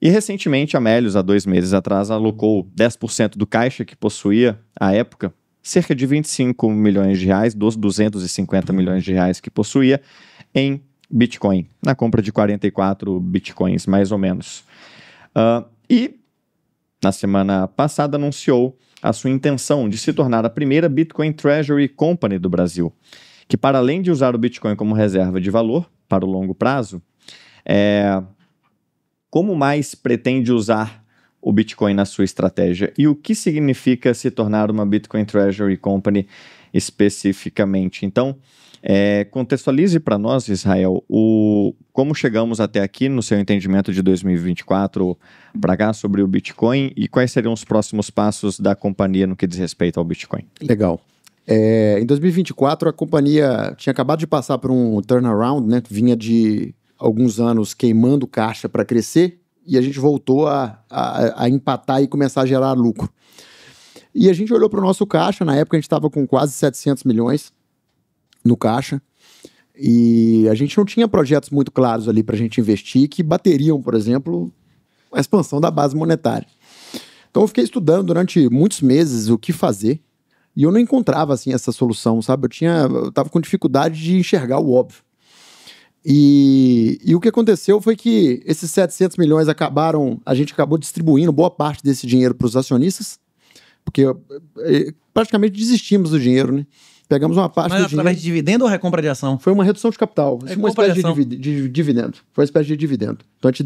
E recentemente a Melius, há 2 meses atrás, alocou 10% do caixa que possuía à época, cerca de 25 milhões de reais, dos 250 milhões de reais que possuía, em Bitcoin, na compra de 44 Bitcoins, mais ou menos. E, na semana passada, anunciou a sua intenção de se tornar a primeira Bitcoin Treasury Company do Brasil, que, para além de usar o Bitcoin como reserva de valor para o longo prazo, como mais pretende usar o Bitcoin na sua estratégia e o que significa se tornar uma Bitcoin Treasury Company especificamente. Então, contextualize para nós, Israel, como chegamos até aqui no seu entendimento de 2024 para cá sobre o Bitcoin e quais seriam os próximos passos da companhia no que diz respeito ao Bitcoin. Legal. Em 2024, a companhia tinha acabado de passar por um turnaround, né? Vinha de alguns anos queimando caixa para crescer e a gente voltou a empatar e começar a gerar lucro. E a gente olhou para o nosso caixa, na época a gente estava com quase 700 milhões no caixa e a gente não tinha projetos muito claros ali para a gente investir que bateriam, por exemplo, a expansão da base monetária. Então eu fiquei estudando durante muitos meses o que fazer e eu não encontrava assim essa solução, sabe? Eu estava com dificuldade de enxergar o óbvio. E o que aconteceu foi que esses 700 milhões a gente acabou distribuindo boa parte desse dinheiro para os acionistas, porque praticamente desistimos do dinheiro, né? Pegamos uma parte do dinheiro... Mas através de dividendo ou recompra de ação? Foi uma redução de capital, uma espécie de dividendo. Foi uma espécie de dividendo. Então a gente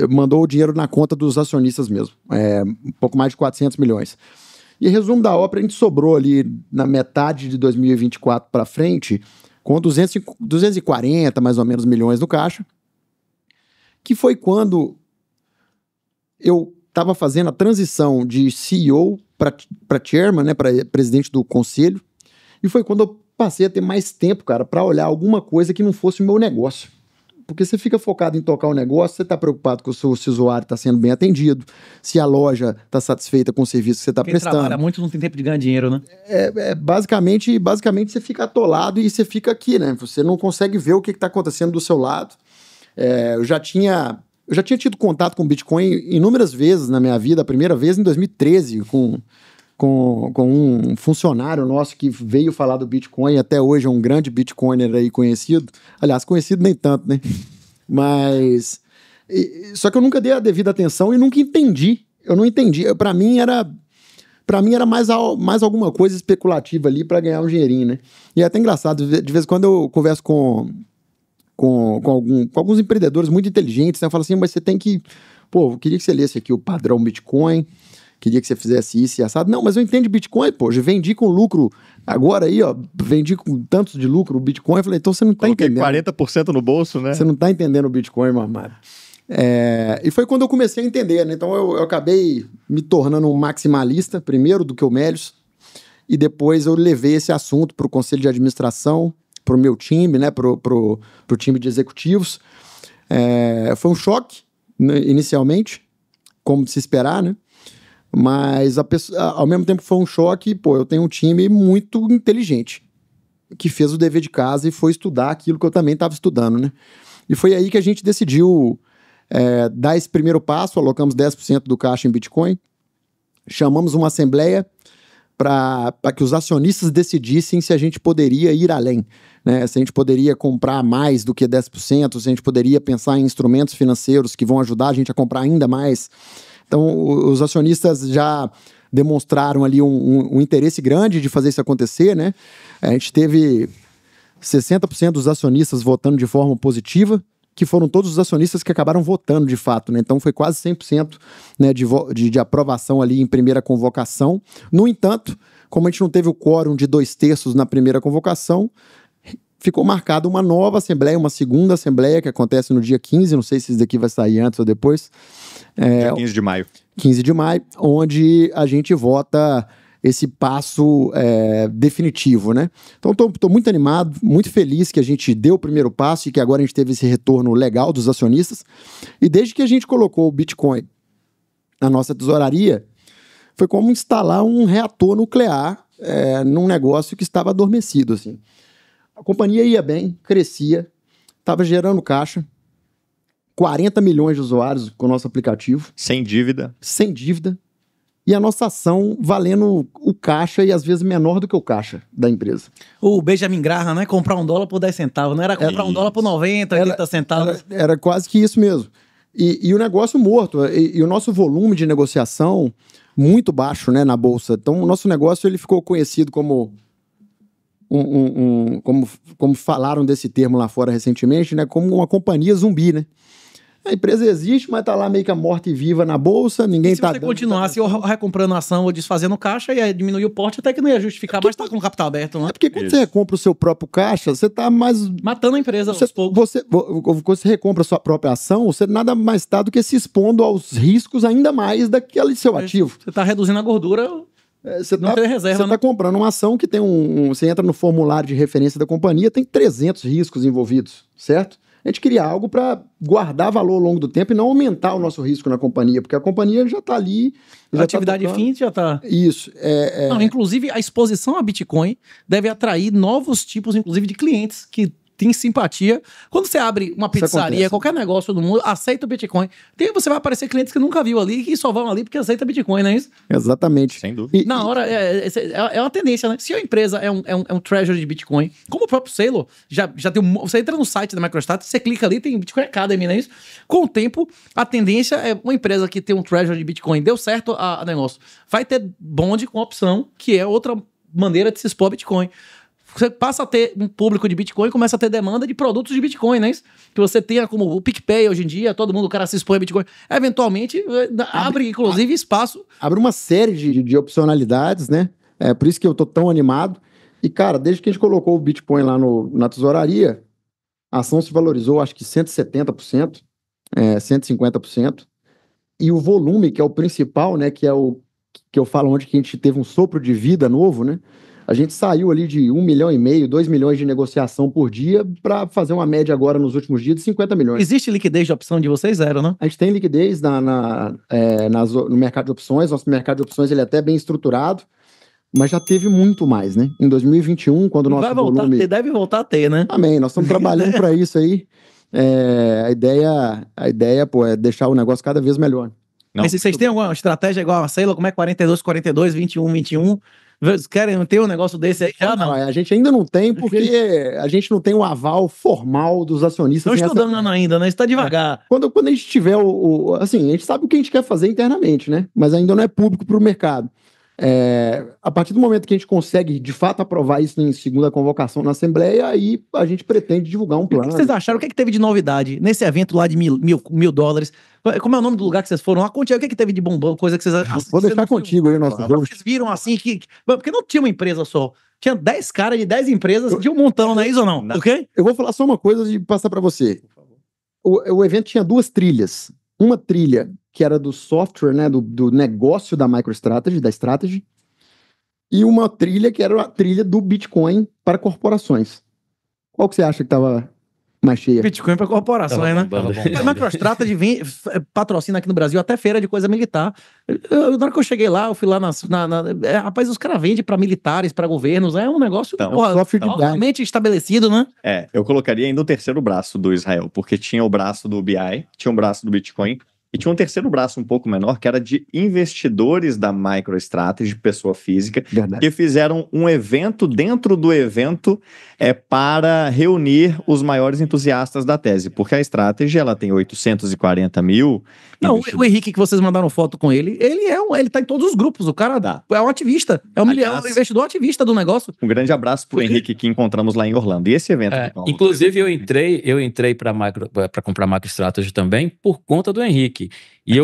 mandou o dinheiro na conta dos acionistas mesmo, um pouco mais de 400 milhões. E resumo da ópera, a gente sobrou ali na metade de 2024 para frente com 240 mais ou menos milhões no caixa, que foi quando eu estava fazendo a transição de CEO para chairman, né, para presidente do conselho, e foi quando eu passei a ter mais tempo, cara, para olhar alguma coisa que não fosse o meu negócio. Porque você fica focado em tocar o negócio, você está preocupado com se o usuário está sendo bem atendido, se a loja está satisfeita com o serviço que você está prestando. Quem trabalha muito não tem tempo de ganhar dinheiro, né? Basicamente você fica atolado e você fica aqui, né? Você não consegue ver o que está acontecendo do seu lado. Eu já tinha tido contato com o Bitcoin inúmeras vezes na minha vida. A primeira vez em 2013, com um funcionário nosso que veio falar do Bitcoin, até hoje é um grande Bitcoiner aí conhecido. Aliás, conhecido nem tanto, né? Mas... só que eu nunca dei a devida atenção e nunca entendi. Eu não entendi. Para mim era mais alguma coisa especulativa ali para ganhar um dinheirinho, né? E é até engraçado, de vez em quando eu converso com alguns empreendedores muito inteligentes, né? Eu falo assim, mas você tem que... Pô, eu queria que você lesse aqui o padrão Bitcoin... Queria que você fizesse isso e assado. Não, mas eu entendo de Bitcoin, pô. Já vendi com lucro agora aí, ó. Vendi com tantos de lucro o Bitcoin. Eu falei, então você não tá entendendo. 40% no bolso, né? Você não tá entendendo o Bitcoin, mamado. E foi quando eu comecei a entender, né? Então eu acabei me tornando um maximalista, primeiro do que o Melius, e depois eu levei esse assunto pro conselho de administração, pro meu time, né? Pro time de executivos. Foi um choque, né, inicialmente, como de se esperar, né? Mas ao mesmo tempo foi um choque, pô, eu tenho um time muito inteligente, que fez o dever de casa e foi estudar aquilo que eu também estava estudando, né? E foi aí que a gente decidiu dar esse primeiro passo, alocamos 10% do caixa em Bitcoin, chamamos uma assembleia para que os acionistas decidissem se a gente poderia ir além, né? Se a gente poderia comprar mais do que 10%, se a gente poderia pensar em instrumentos financeiros que vão ajudar a gente a comprar ainda mais. Então, os acionistas já demonstraram ali um interesse grande de fazer isso acontecer, né? A gente teve 60% dos acionistas votando de forma positiva, que foram todos os acionistas que acabaram votando de fato, né? Então, foi quase 100%, né, de aprovação ali em primeira convocação. No entanto, como a gente não teve o quórum de 2/3 na primeira convocação, ficou marcada uma nova assembleia, uma segunda assembleia, que acontece no dia 15, não sei se isso daqui vai sair antes ou depois. Dia 15 de maio. 15 de maio, onde a gente vota esse passo definitivo, né? Então, estou muito animado, muito feliz que a gente deu o primeiro passo e que agora a gente teve esse retorno legal dos acionistas. E desde que a gente colocou o Bitcoin na nossa tesouraria, foi como instalar um reator nuclear num negócio que estava adormecido, assim. A companhia ia bem, crescia, estava gerando caixa, 40 milhões de usuários com o nosso aplicativo, Sem dívida. sem dívida, e a nossa ação valendo o caixa e às vezes menor do que o caixa da empresa. O Benjamin Graham, né? Comprar $1 por 10 centavos. Não era comprar $1 por 90, 80 centavos. Era quase que isso mesmo. E o negócio morto, e o nosso volume de negociação muito baixo, né, na Bolsa. Então, o nosso negócio ele ficou conhecido como como falaram desse termo lá fora recentemente, né, como uma companhia zumbi, né? A empresa existe, mas tá lá meio que morta e viva na bolsa, ninguém E se tá você continuasse recomprando ação ou desfazendo caixa, ia diminuir o porte, até que não ia justificar, mas tá com o capital aberto, né? É porque quando você recompra o seu próprio caixa, você tá mais... Matando a empresa aos poucos. Você recompra a sua própria ação, você nada mais está do que se expondo aos riscos ainda mais daquele seu ativo. Você tá reduzindo a gordura, Você não tem reserva, Você tá comprando uma ação que tem você entra no formulário de referência da companhia, tem 300 riscos envolvidos, certo? A gente cria algo para guardar valor ao longo do tempo e não aumentar o nosso risco na companhia, porque a companhia já está ali. a atividade fim já tá... Isso. Não, inclusive, a exposição a Bitcoin deve atrair novos tipos, inclusive, de clientes que têm simpatia. Quando você abre uma pizzaria, qualquer negócio do mundo, aceita o Bitcoin. Você vai aparecer clientes que nunca viu ali, que só vão ali porque aceita Bitcoin, não é isso? Exatamente. Sem dúvida. Na hora, é uma tendência, né? Se a empresa é um treasury de Bitcoin, como o próprio Sailor, já tem você entra no site da MicroStrategy, você clica ali, tem Bitcoin Academy, não é isso? Com o tempo, a tendência é uma empresa que tem um treasury de Bitcoin, deu certo a negócio, vai ter bonde com opção, que é outra maneira de se expor a Bitcoin. Você passa a ter um público de Bitcoin e começa a ter demanda de produtos de Bitcoin, né? Que você tenha como o PicPay hoje em dia, todo mundo, o cara se expõe a Bitcoin. Eventualmente, abre inclusive espaço. Abre uma série de opcionalidades, né? É por isso que eu tô tão animado. E, cara, desde que a gente colocou o Bitcoin lá na tesouraria, a ação se valorizou, acho que 170%, 150%. E o volume, que é o principal, né? Que é o que eu falo onde que a gente teve um sopro de vida novo, né? A gente saiu ali de 1,5 milhão, 2 milhões de negociação por dia para fazer uma média agora nos últimos dias de 50 milhões. Existe liquidez de opção de vocês? Zero, né? A gente tem liquidez no mercado de opções. Nosso mercado de opções ele é até bem estruturado, mas já teve muito mais, né? Em 2021, quando o nosso volume... Deve voltar a ter, né? Amém. Nós estamos trabalhando para isso aí. A ideia, pô, é deixar o negócio cada vez melhor. Mas se vocês têm alguma estratégia igual a Sailor, como é 42, 42, 21, 21... Querem ter um negócio desse aí? Não, a gente ainda não tem, porque a gente não tem o aval formal dos acionistas. Estão estudando ainda, né? Está devagar. Quando a gente tiver assim, a gente sabe o que a gente quer fazer internamente, né? Mas ainda não é público para o mercado. A partir do momento que a gente consegue, de fato, aprovar isso em segunda convocação na Assembleia, aí a gente pretende divulgar um plano. O que vocês acharam? O que teve de novidade nesse evento lá de mil dólares? Como é o nome do lugar que vocês foram? Conte aí, o que teve de bombão, coisa que vocês acharam? Vou deixar contigo aí o nosso jogo. Vocês viram assim que... Porque não tinha uma empresa só. Tinha 10 caras de 10 empresas de um montão, não é isso ou não? Ok? Eu vou falar só uma coisa e passar para você. O evento tinha 2 trilhas. Uma trilha que era do software, né, do negócio da MicroStrategy, da Strategy, e uma trilha que era a trilha do Bitcoin para corporações. Qual que você acha que estava mais cheia? Bitcoin para corporações, né? A MicroStrategy patrocina aqui no Brasil até feira de coisa militar. Na hora que eu cheguei lá, eu fui lá rapaz, os caras vendem para militares, para governos, é um negócio realmente estabelecido, né? Eu colocaria ainda o terceiro braço do Israel, porque tinha o braço do BI, tinha o braço do Bitcoin, e tinha um terceiro braço um pouco menor, que era de investidores da MicroStrategy, pessoa física, que fizeram um evento dentro do evento para reunir os maiores entusiastas da tese, porque a Strategy ela tem 840 mil... Não, o Henrique, que vocês mandaram foto com ele tá em todos os grupos, o cara é um ativista, é um investidor ativista do negócio. Um grande abraço pro Henrique, que encontramos lá em Orlando. E esse evento... inclusive, eu entrei para comprar MicroStrategy também por conta do Henrique. E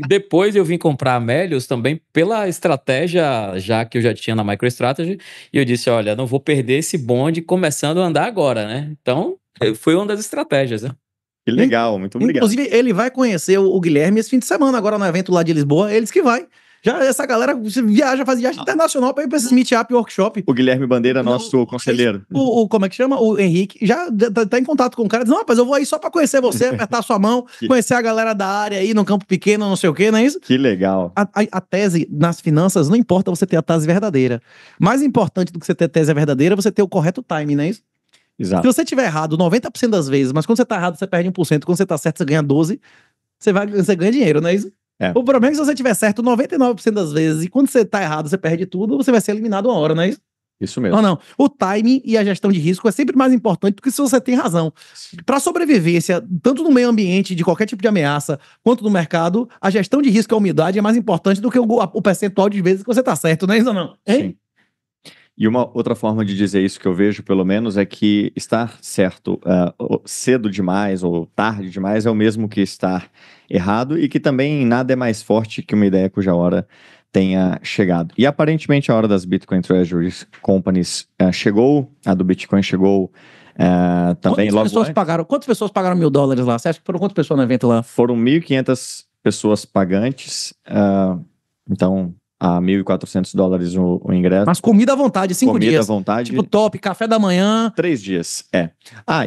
depois eu vim comprar a Melius também pela estratégia já que eu já tinha na MicroStrategy. E eu disse, olha, não vou perder esse bonde começando a andar agora, né? Então, foi uma das estratégias, né? Que legal, muito obrigado. Inclusive, ele vai conhecer o Guilherme esse fim de semana, agora no evento lá de Lisboa, eles que vai. Já essa galera faz viagem internacional para ir para esse meetup workshop. O Guilherme Bandeira, nosso conselheiro. Como é que chama? O Henrique já tá em contato com o cara. Diz, não, rapaz, eu vou aí só para conhecer você, apertar sua mão, conhecer a galera da área aí no campo pequeno, não sei o quê, não é isso? Que legal. A tese nas finanças, não importa você ter a tese verdadeira. Mais importante do que você ter a tese verdadeira é você ter o correto time, não é isso? Exato. Se você tiver errado 90% das vezes, mas quando você tá errado, você perde 1%, quando você tá certo, você ganha 12%, você ganha dinheiro, não é isso? É. O problema é que se você tiver certo 99% das vezes, e quando você tá errado, você perde tudo, você vai ser eliminado uma hora, não é isso? Isso mesmo. Ou não? O timing e a gestão de risco é sempre mais importante do que se você tem razão. Para sobrevivência, tanto no meio ambiente, de qualquer tipo de ameaça, quanto no mercado, a gestão de risco e a umidade é mais importante do que o percentual de vezes que você tá certo, não é isso ou não? Hein? Sim. E uma outra forma de dizer isso que eu vejo, pelo menos, é que estar certo cedo demais ou tarde demais é o mesmo que estar errado e que também nada é mais forte que uma ideia cuja hora tenha chegado. E aparentemente a hora das Bitcoin Treasury Companies chegou, a do Bitcoin chegou também logo antes. Quantas pessoas pagaram $1.000 lá? Você acha que foram quantas pessoas no evento lá? Foram 1.500 pessoas pagantes, então a $1.400 o ingresso. Mas comida à vontade, 5 dias. Comida à vontade. Tipo top, café da manhã. 3 dias,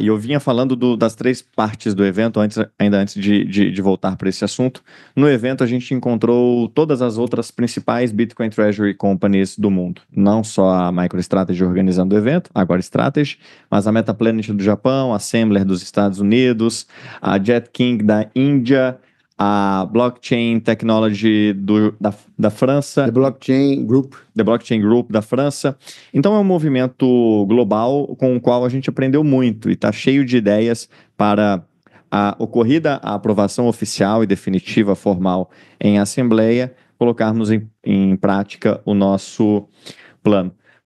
e eu vinha falando das 3 partes do evento, ainda antes de voltar para esse assunto. No evento a gente encontrou todas as outras principais Bitcoin Treasury Companies do mundo. Não só a MicroStrategy organizando o evento, agora Strategy, mas a Metaplanet do Japão, a Assembler dos Estados Unidos, a JetKing da Índia, a Blockchain Technology da França. The Blockchain Group da França. Então é um movimento global com o qual a gente aprendeu muito e está cheio de ideias para a ocorrida a aprovação oficial e definitiva formal em assembleia, colocarmos em prática o nosso plano.